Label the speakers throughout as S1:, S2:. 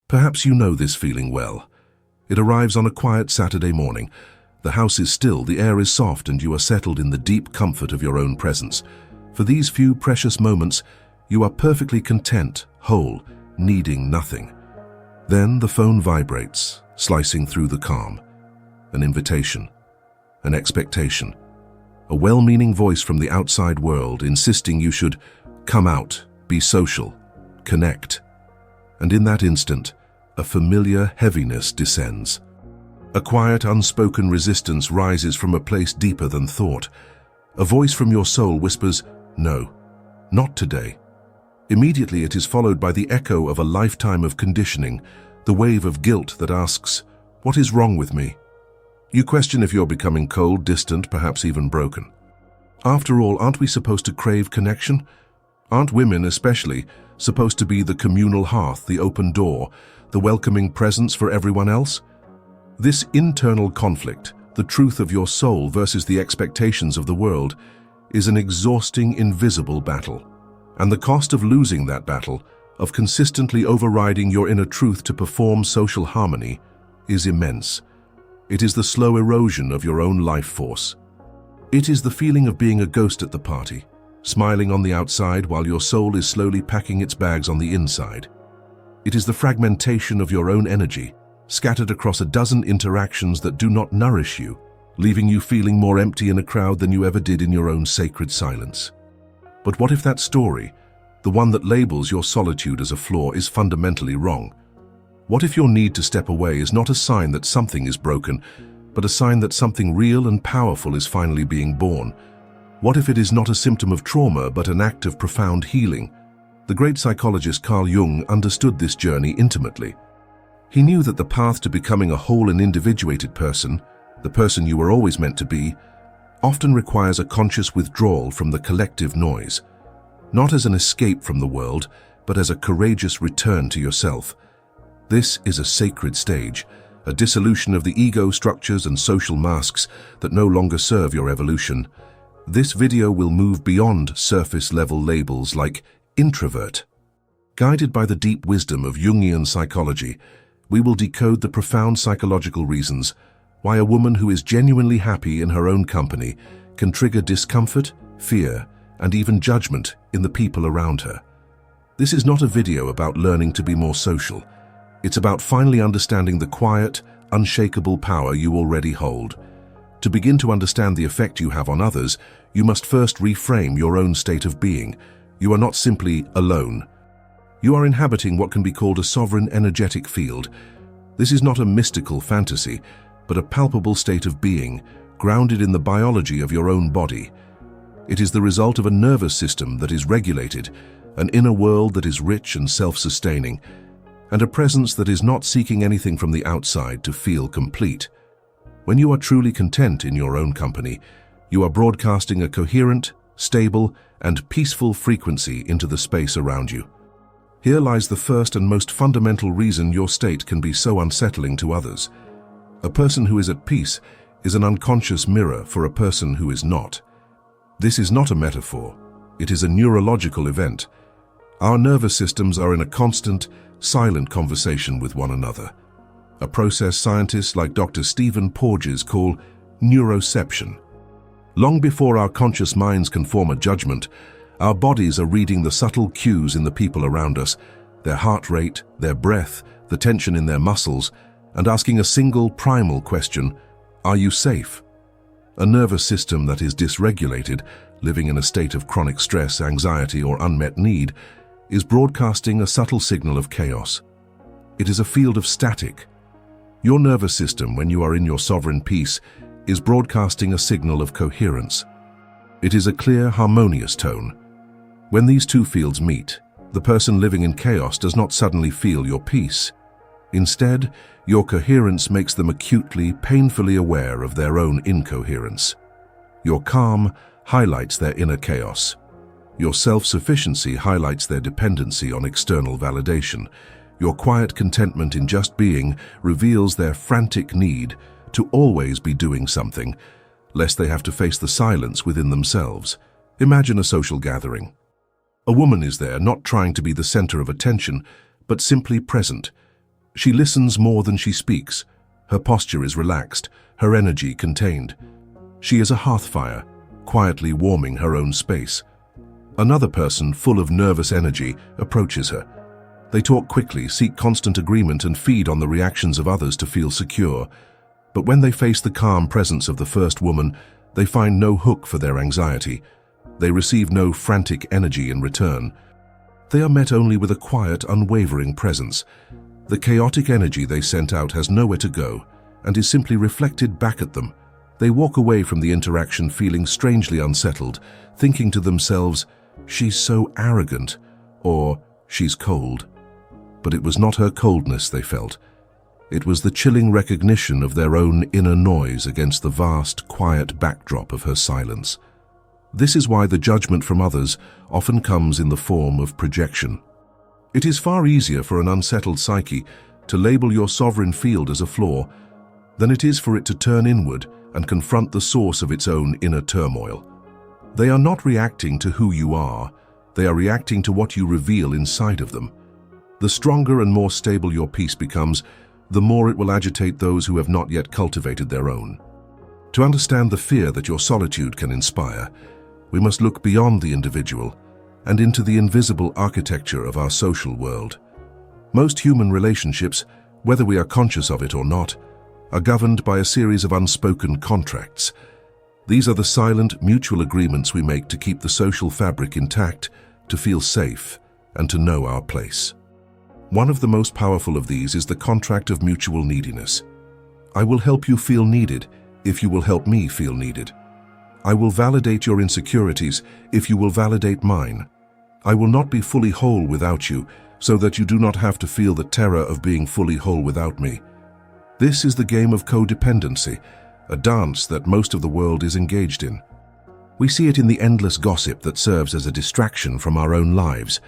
S1: Perhaps you know this feeling well. It arrives on a quiet Saturday morning. The house is still, the air is soft, and you are settled in the deep comfort of your own presence. For these few precious moments, you are perfectly content, whole, needing nothing. Then the phone vibrates, slicing through the calm. An invitation, an expectation, a well-meaning voice from the outside world insisting you should come out, be social, connect. And in that instant, a familiar heaviness descends. A quiet, unspoken resistance rises from a place deeper than thought. A voice from your soul whispers, "No, not today." Immediately it is followed by the echo of a lifetime of conditioning, the wave of guilt that asks, "What is wrong with me?" You question if you're becoming cold, distant, perhaps even broken. After all, aren't we supposed to crave connection? Aren't women, especially, supposed to be the communal hearth, the open door, the welcoming presence for everyone else? This internal conflict, the truth of your soul versus the expectations of the world, is an exhausting, invisible battle. And the cost of losing that battle, of consistently overriding your inner truth to perform social harmony, is immense. It is the slow erosion of your own life force. It is the feeling of being a ghost at the party, smiling on the outside while your soul is slowly packing its bags on the inside. It is the fragmentation of your own energy, scattered across a dozen interactions that do not nourish you, leaving you feeling more empty in a crowd than you ever did in your own sacred silence. But what if that story, the one that labels your solitude as a flaw, is fundamentally wrong? What if your need to step away is not a sign that something is broken, but a sign that something real and powerful is finally being born? What if it is not a symptom of trauma, but an act of profound healing? The great psychologist Carl Jung understood this journey intimately. He knew that the path to becoming a whole and individuated person, the person you were always meant to be, often requires a conscious withdrawal from the collective noise, not as an escape from the world, but as a courageous return to yourself. This is a sacred stage, a dissolution of the ego structures and social masks that no longer serve your evolution. This video will move beyond surface-level labels like introvert. Guided by the deep wisdom of Jungian psychology, we will decode the profound psychological reasons why a woman who is genuinely happy in her own company can trigger discomfort, fear, and even judgment in the people around her. This is not a video about learning to be more social. It's about finally understanding the quiet, unshakable power you already hold. To begin to understand the effect you have on others, you must first reframe your own state of being. You are not simply alone. You are inhabiting what can be called a sovereign energetic field. This is not a mystical fantasy, but a palpable state of being, grounded in the biology of your own body. It is the result of a nervous system that is regulated, an inner world that is rich and self-sustaining, and a presence that is not seeking anything from the outside to feel complete. When you are truly content in your own company, you are broadcasting a coherent, stable, and peaceful frequency into the space around you. Here lies the first and most fundamental reason your state can be so unsettling to others. A person who is at peace is an unconscious mirror for a person who is not. This is not a metaphor. It is a neurological event. Our nervous systems are in a constant, silent conversation with one another. A process scientists like Dr. Stephen Porges call neuroception. Long before our conscious minds can form a judgment, our bodies are reading the subtle cues in the people around us, their heart rate, their breath, the tension in their muscles, and asking a single primal question, are you safe? A nervous system that is dysregulated, living in a state of chronic stress, anxiety, or unmet need, is broadcasting a subtle signal of chaos. It is a field of static. Your nervous system, when you are in your sovereign peace, is broadcasting a signal of coherence. It is a clear, harmonious tone. When these two fields meet, the person living in chaos does not suddenly feel your peace. Instead, your coherence makes them acutely, painfully aware of their own incoherence. Your calm highlights their inner chaos. Your self-sufficiency highlights their dependency on external validation. Your quiet contentment in just being reveals their frantic need to always be doing something, lest they have to face the silence within themselves. Imagine a social gathering. A woman is there, not trying to be the center of attention, but simply present. She listens more than she speaks. Her posture is relaxed, her energy contained. She is a hearthfire, quietly warming her own space. Another person, full of nervous energy, approaches her. They talk quickly, seek constant agreement, and feed on the reactions of others to feel secure. But when they face the calm presence of the first woman, they find no hook for their anxiety. They receive no frantic energy in return. They are met only with a quiet, unwavering presence. The chaotic energy they sent out has nowhere to go and is simply reflected back at them. They walk away from the interaction feeling strangely unsettled, thinking to themselves, "She's so arrogant," or "She's cold." But it was not her coldness they felt. It was the chilling recognition of their own inner noise against the vast, quiet backdrop of her silence. This is why the judgment from others often comes in the form of projection. It is far easier for an unsettled psyche to label your sovereign field as a flaw than it is for it to turn inward and confront the source of its own inner turmoil. They are not reacting to who you are, they are reacting to what you reveal inside of them. The stronger and more stable your peace becomes, the more it will agitate those who have not yet cultivated their own. To understand the fear that your solitude can inspire, we must look beyond the individual and into the invisible architecture of our social world. Most human relationships, whether we are conscious of it or not, are governed by a series of unspoken contracts. These are the silent, mutual agreements we make to keep the social fabric intact, to feel safe, and to know our place. One of the most powerful of these is the contract of mutual neediness. I will help you feel needed if you will help me feel needed. I will validate your insecurities if you will validate mine. I will not be fully whole without you, so that you do not have to feel the terror of being fully whole without me. This is the game of codependency, a dance that most of the world is engaged in. We see it in the endless gossip that serves as a distraction from our own lives,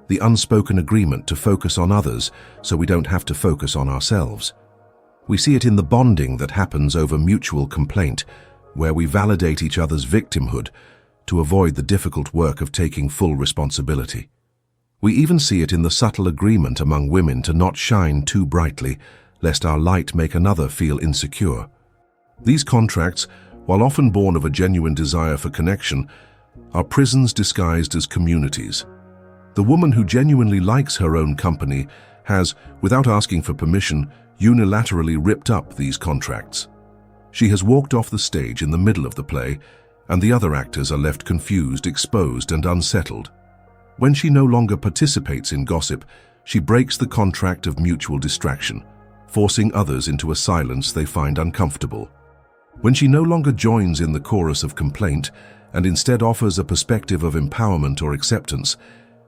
S1: the unspoken agreement to focus on others so we don't have to focus on ourselves. We see it in the bonding that happens over mutual complaint, where we validate each other's victimhood to avoid the difficult work of taking full responsibility. We even see it in the subtle agreement among women to not shine too brightly, lest our light make another feel insecure. These contracts, while often born of a genuine desire for connection, are prisons disguised as communities. The woman who genuinely likes her own company has, without asking for permission, unilaterally ripped up these contracts. She has walked off the stage in the middle of the play, and the other actors are left confused, exposed, and unsettled. When she no longer participates in gossip, she breaks the contract of mutual distraction, forcing others into a silence they find uncomfortable. When she no longer joins in the chorus of complaint and instead offers a perspective of empowerment or acceptance,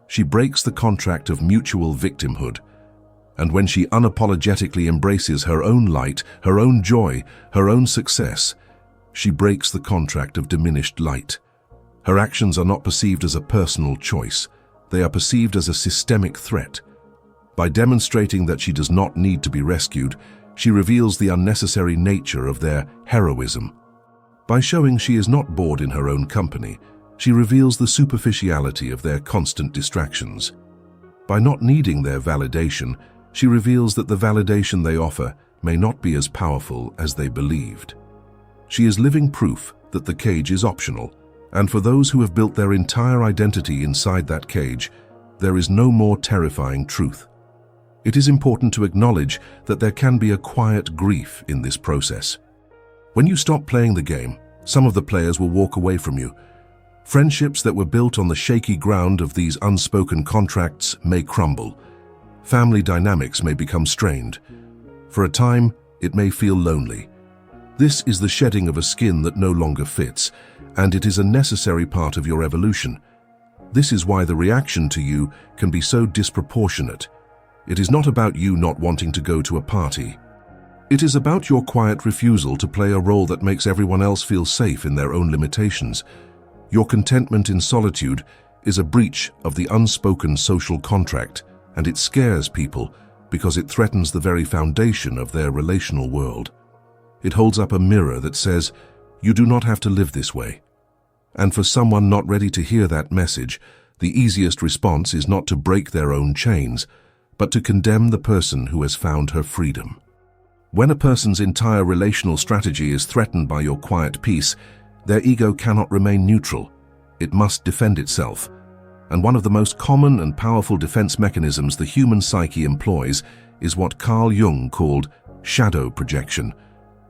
S1: she breaks the contract of mutual victimhood. And when she unapologetically embraces her own light, her own joy, her own success, she breaks the contract of diminished light. Her actions are not perceived as a personal choice. They are perceived as a systemic threat. By demonstrating that she does not need to be rescued, she reveals the unnecessary nature of their heroism. By showing she is not bored in her own company, she reveals the superficiality of their constant distractions. By not needing their validation, she reveals that the validation they offer may not be as powerful as they believed. She is living proof that the cage is optional, and for those who have built their entire identity inside that cage, there is no more terrifying truth. It is important to acknowledge that there can be a quiet grief in this process. When you stop playing the game, some of the players will walk away from you. Friendships that were built on the shaky ground of these unspoken contracts may crumble. Family dynamics may become strained. For a time, it may feel lonely. This is the shedding of a skin that no longer fits, and it is a necessary part of your evolution. This is why the reaction to you can be so disproportionate. It is not about you not wanting to go to a party. It is about your quiet refusal to play a role that makes everyone else feel safe in their own limitations. Your contentment in solitude is a breach of the unspoken social contract, and it scares people because it threatens the very foundation of their relational world. It holds up a mirror that says, you do not have to live this way. And for someone not ready to hear that message, the easiest response is not to break their own chains, but to condemn the person who has found her freedom. When a person's entire relational strategy is threatened by your quiet peace, their ego cannot remain neutral. It must defend itself. And one of the most common and powerful defense mechanisms the human psyche employs is what Carl Jung called shadow projection.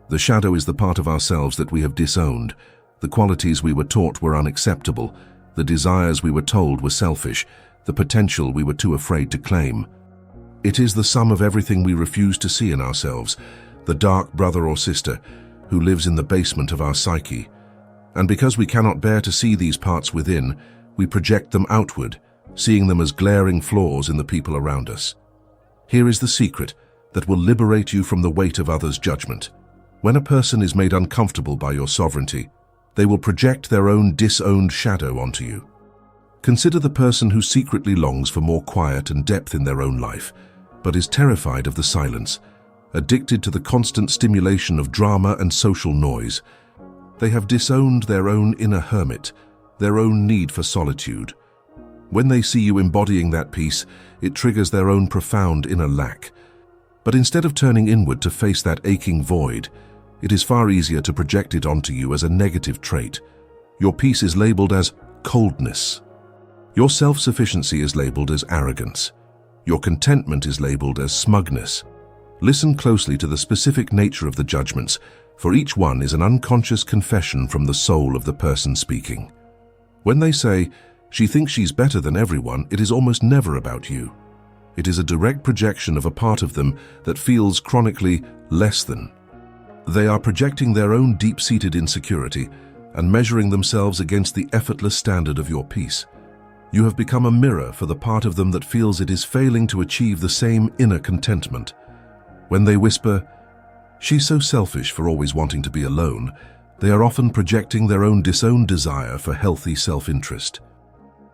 S1: The shadow is the part of ourselves that we have disowned, the qualities we were taught were unacceptable, the desires we were told were selfish, the potential we were too afraid to claim. It is the sum of everything we refuse to see in ourselves, the dark brother or sister who lives in the basement of our psyche. And because we cannot bear to see these parts within, we project them outward, seeing them as glaring flaws in the people around us. Here is the secret that will liberate you from the weight of others' judgment. When a person is made uncomfortable by your sovereignty, they will project their own disowned shadow onto you. Consider the person who secretly longs for more quiet and depth in their own life, but is terrified of the silence, addicted to the constant stimulation of drama and social noise. They have disowned their own inner hermit, their own need for solitude. When they see you embodying that peace, it triggers their own profound inner lack. But instead of turning inward to face that aching void, it is far easier to project it onto you as a negative trait. Your peace is labeled as coldness. Your self-sufficiency is labeled as arrogance. Your contentment is labeled as smugness. Listen closely to the specific nature of the judgments, for each one is an unconscious confession from the soul of the person speaking. When they say, "She thinks she's better than everyone," it is almost never about you. It is a direct projection of a part of them that feels chronically less than. They are projecting their own deep-seated insecurity and measuring themselves against the effortless standard of your peace. You have become a mirror for the part of them that feels it is failing to achieve the same inner contentment. When they whisper, "She's so selfish for always wanting to be alone," they are often projecting their own disowned desire for healthy self-interest.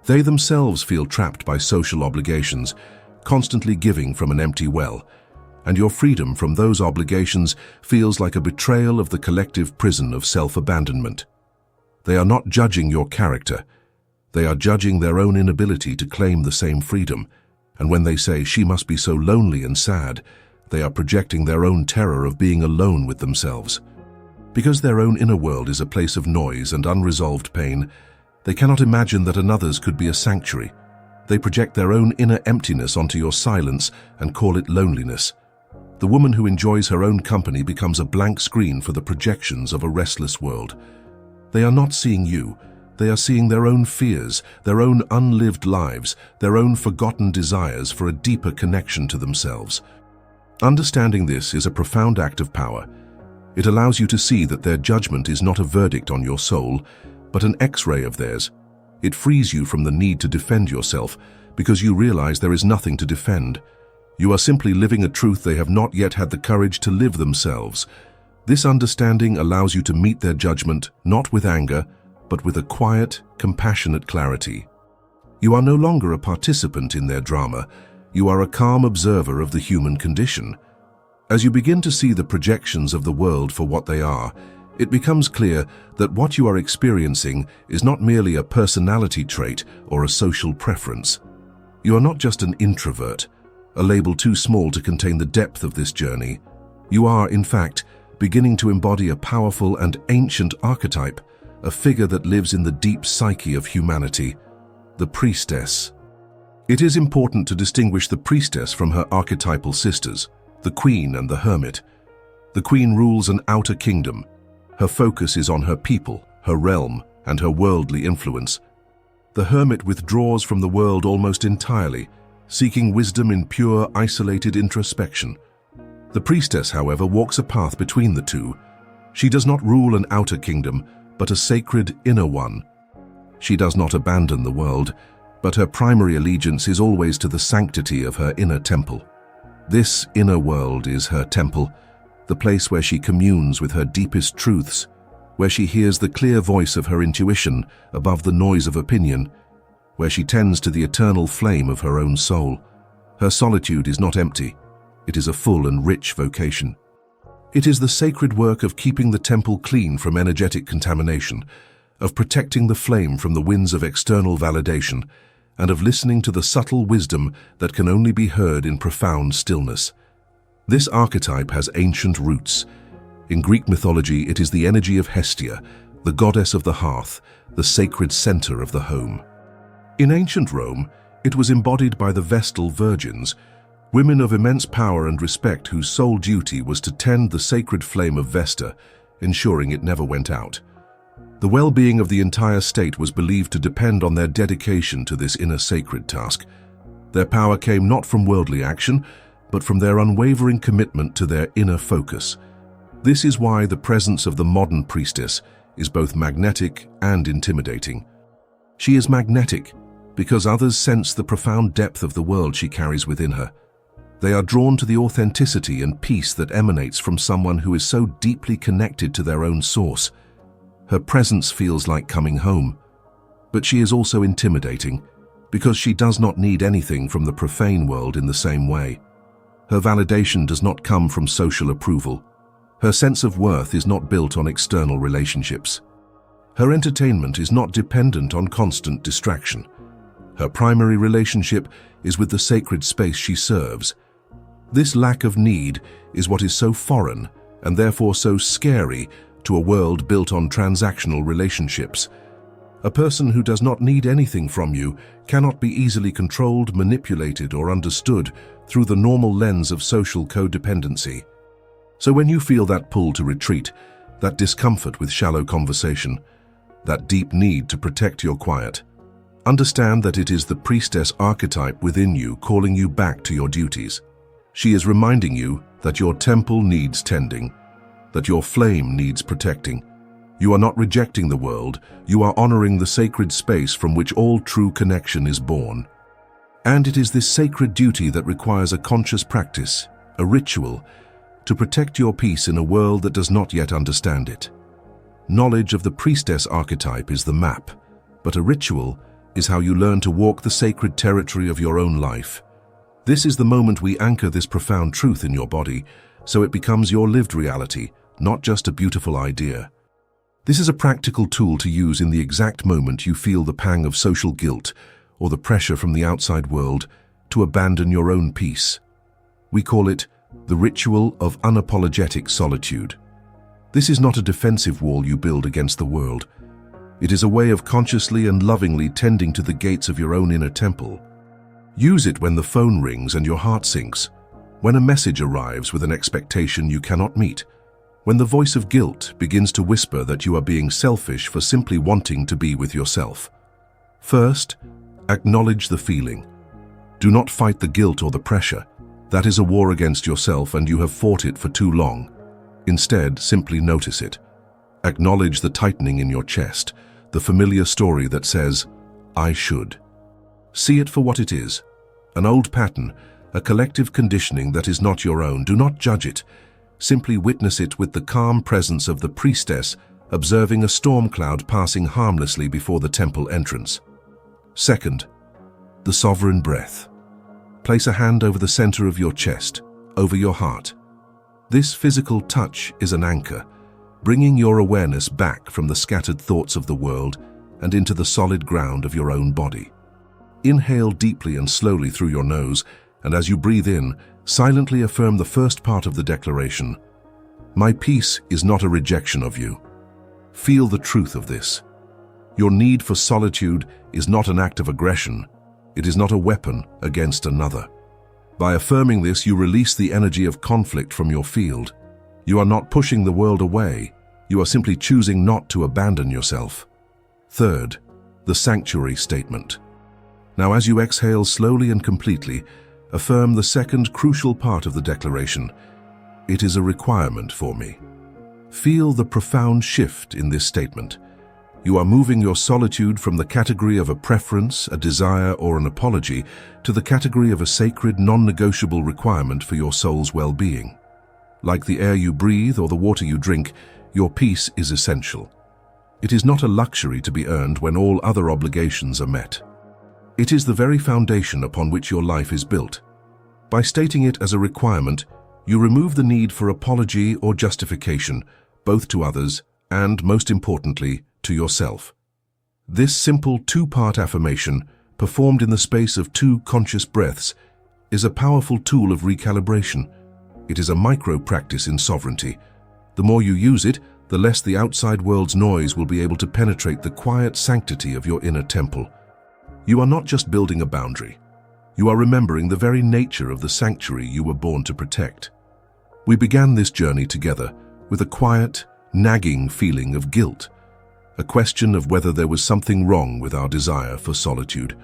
S1: They themselves feel trapped by social obligations, constantly giving from an empty well, and your freedom from those obligations feels like a betrayal of the collective prison of self-abandonment. They are not judging your character. They are judging their own inability to claim the same freedom, and when they say, "She must be so lonely and sad," they are projecting their own terror of being alone with themselves. Because their own inner world is a place of noise and unresolved pain, they cannot imagine that another's could be a sanctuary. They project their own inner emptiness onto your silence and call it loneliness. The woman who enjoys her own company becomes a blank screen for the projections of a restless world. They are not seeing you. They are seeing their own fears, their own unlived lives, their own forgotten desires for a deeper connection to themselves. Understanding this is a profound act of power. It allows you to see that their judgment is not a verdict on your soul, but an X-ray of theirs. It frees you from the need to defend yourself because you realize there is nothing to defend. You are simply living a truth they have not yet had the courage to live themselves. This understanding allows you to meet their judgment not with anger, but with a quiet, compassionate clarity. You are no longer a participant in their drama. You are a calm observer of the human condition. As you begin to see the projections of the world for what they are, it becomes clear that what you are experiencing is not merely a personality trait or a social preference. You are not just an introvert, a label too small to contain the depth of this journey. You are, in fact, beginning to embody a powerful and ancient archetype, a figure that lives in the deep psyche of humanity, the priestess. It is important to distinguish the priestess from her archetypal sisters, the queen and the hermit. The queen rules an outer kingdom. Her focus is on her people, her realm, and her worldly influence. The hermit withdraws from the world almost entirely, seeking wisdom in pure, isolated introspection. The priestess, however, walks a path between the two. She does not rule an outer kingdom, but a sacred inner one. She does not abandon the world, but her primary allegiance is always to the sanctity of her inner temple. This inner world is her temple, the place where she communes with her deepest truths, where she hears the clear voice of her intuition above the noise of opinion, where she tends to the eternal flame of her own soul. Her solitude is not empty. It is a full and rich vocation. It is the sacred work of keeping the temple clean from energetic contamination, of protecting the flame from the winds of external validation, and of listening to the subtle wisdom that can only be heard in profound stillness. This archetype has ancient roots. In Greek mythology, it is the energy of Hestia, the goddess of the hearth, the sacred center of the home. In ancient Rome, it was embodied by the Vestal Virgins, women of immense power and respect whose sole duty was to tend the sacred flame of Vesta, ensuring it never went out. The well-being of the entire state was believed to depend on their dedication to this inner sacred task. Their power came not from worldly action, but from their unwavering commitment to their inner focus. This is why the presence of the modern priestess is both magnetic and intimidating. She is magnetic because others sense the profound depth of the world she carries within her. They are drawn to the authenticity and peace that emanates from someone who is so deeply connected to their own source. Her presence feels like coming home. But she is also intimidating because she does not need anything from the profane world in the same way. Her validation does not come from social approval. Her sense of worth is not built on external relationships. Her entertainment is not dependent on constant distraction. Her primary relationship is with the sacred space she serves. This lack of need is what is so foreign and therefore so scary to a world built on transactional relationships. A person who does not need anything from you cannot be easily controlled, manipulated, or understood through the normal lens of social codependency. So when you feel that pull to retreat, that discomfort with shallow conversation, that deep need to protect your quiet, understand that it is the priestess archetype within you calling you back to your duties. She is reminding you that your temple needs tending, that your flame needs protecting. You are not rejecting the world, you are honoring the sacred space from which all true connection is born. And it is this sacred duty that requires a conscious practice, a ritual, to protect your peace in a world that does not yet understand it. Knowledge of the priestess archetype is the map, but a ritual is how you learn to walk the sacred territory of your own life. This is the moment we anchor this profound truth in your body, so it becomes your lived reality, not just a beautiful idea. This is a practical tool to use in the exact moment you feel the pang of social guilt or the pressure from the outside world to abandon your own peace. We call it the ritual of unapologetic solitude. This is not a defensive wall you build against the world. It is a way of consciously and lovingly tending to the gates of your own inner temple. Use it when the phone rings and your heart sinks, when a message arrives with an expectation you cannot meet, when the voice of guilt begins to whisper that you are being selfish for simply wanting to be with yourself. First, acknowledge the feeling. Do not fight the guilt or the pressure. That is a war against yourself and you have fought it for too long. Instead, simply notice it. Acknowledge the tightening in your chest, the familiar story that says, "I should." See it for what it is, an old pattern, a collective conditioning that is not your own. Do not judge it. Simply witness it with the calm presence of the priestess observing a storm cloud passing harmlessly before the temple entrance. Second, the sovereign breath. Place a hand over the center of your chest, over your heart. This physical touch is an anchor, bringing your awareness back from the scattered thoughts of the world and into the solid ground of your own body. Inhale deeply and slowly through your nose, and as you breathe in, silently affirm the first part of the declaration. My peace is not a rejection of you. Feel the truth of this. Your need for solitude is not an act of aggression. It is not a weapon against another. By affirming this, you release the energy of conflict from your field. You are not pushing the world away. You are simply choosing not to abandon yourself. Third, the sanctuary statement. Now, as you exhale slowly and completely, affirm the second crucial part of the declaration. It is a requirement for me. Feel the profound shift in this statement. You are moving your solitude from the category of a preference, a desire, or an apology to the category of a sacred, non-negotiable requirement for your soul's well-being. Like the air you breathe or the water you drink, your peace is essential. It is not a luxury to be earned when all other obligations are met. It is the very foundation upon which your life is built. By stating it as a requirement, you remove the need for apology or justification, both to others and, most importantly, to yourself. This simple two-part affirmation performed in the space of 2 conscious breaths, is a powerful tool of recalibration. It is a micro-practice in sovereignty. The more you use it, the less the outside world's noise will be able to penetrate the quiet sanctity of your inner temple. You are not just building a boundary. You are remembering the very nature of the sanctuary you were born to protect. We began this journey together with a quiet, nagging feeling of guilt, a question of whether there was something wrong with our desire for solitude.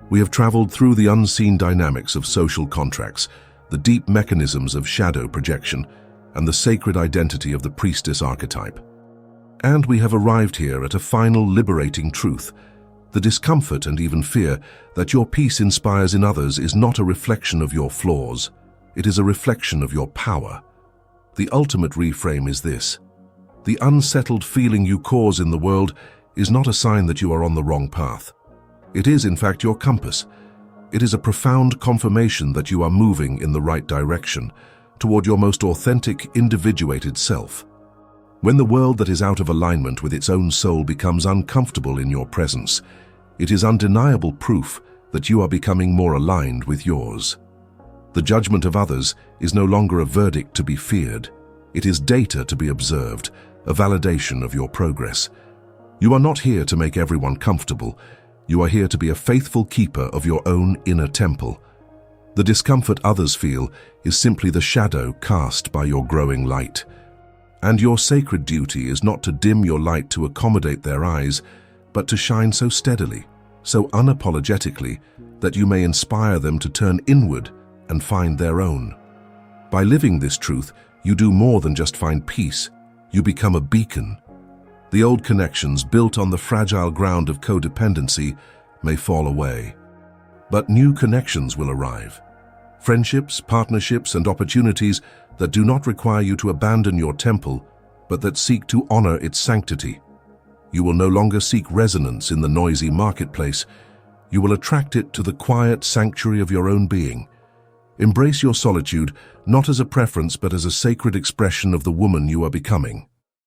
S1: We have traveled through the unseen dynamics of social contracts, the deep mechanisms of shadow projection, and the sacred identity of the priestess archetype. And we have arrived here at a final liberating truth. The discomfort and even fear that your peace inspires in others is not a reflection of your flaws. It is a reflection of your power. The ultimate reframe is this: the unsettled feeling you cause in the world is not a sign that you are on the wrong path. It is, in fact, your compass. It is a profound confirmation that you are moving in the right direction, toward your most authentic, individuated self. When the world that is out of alignment with its own soul becomes uncomfortable in your presence, it is undeniable proof that you are becoming more aligned with yours. The judgment of others is no longer a verdict to be feared. It is data to be observed, a validation of your progress. You are not here to make everyone comfortable. You are here to be a faithful keeper of your own inner temple. The discomfort others feel is simply the shadow cast by your growing light. And your sacred duty is not to dim your light to accommodate their eyes, but to shine so steadily, so unapologetically, that you may inspire them to turn inward and find their own. By living this truth, you do more than just find peace. You become a beacon. The old connections built on the fragile ground of codependency may fall away, but new connections will arrive. Friendships, partnerships, and opportunities that do not require you to abandon your temple, but that seek to honor its sanctity. You will no longer seek resonance in the noisy marketplace. You will attract it to the quiet sanctuary of your own being. Embrace your solitude, not as a preference but as a sacred expression of the woman you are becoming.